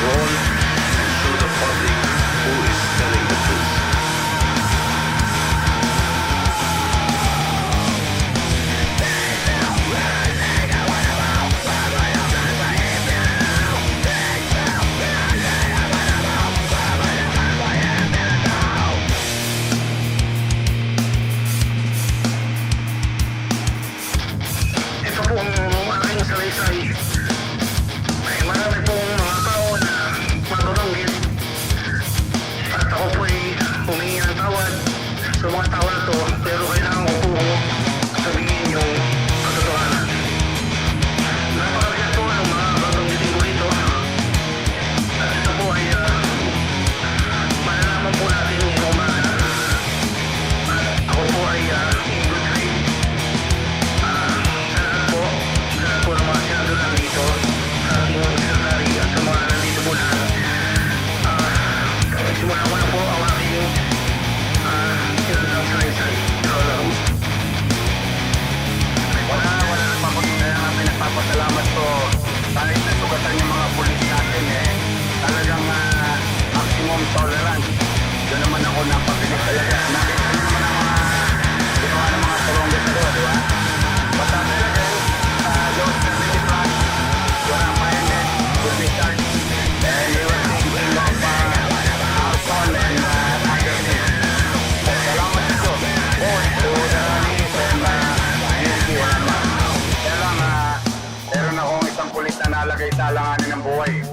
control and show the public who is telling the truth. Ito po ang aking salaysay. Ay marami pong mga tao na matutunggit. At ako po ay humingi ng tawad sa mga tao na to. Pero kailangan ko po sabihin yung katotohanan. Napakabigat po ng mga katunggitin ko rito. At ito po ay malalaman po natin ngayong umaga. At ako po ay in good faith. Sa lahat po ng mga senador nandito, sa ating mga sekretary at sa mga nandito po lahat. Simulan ko na po ang aking sinadang salaysay. Wala namang kaya nga pinagpapasalamat ko kahit nasugatan yung mga pulis natin talagang maximum tolerance. Doon naman ako napabilis talaga. Nakita nyo naman ang mga ginawa ng mga Colombians doon, di ba? Basta talaga those 70 plus were apprehended will be charged and they were thinking of arson and other things. Salamat ito. Both to the police and kaya lang, meron akong isang pulis na nalagay sa alanganin ng buhay.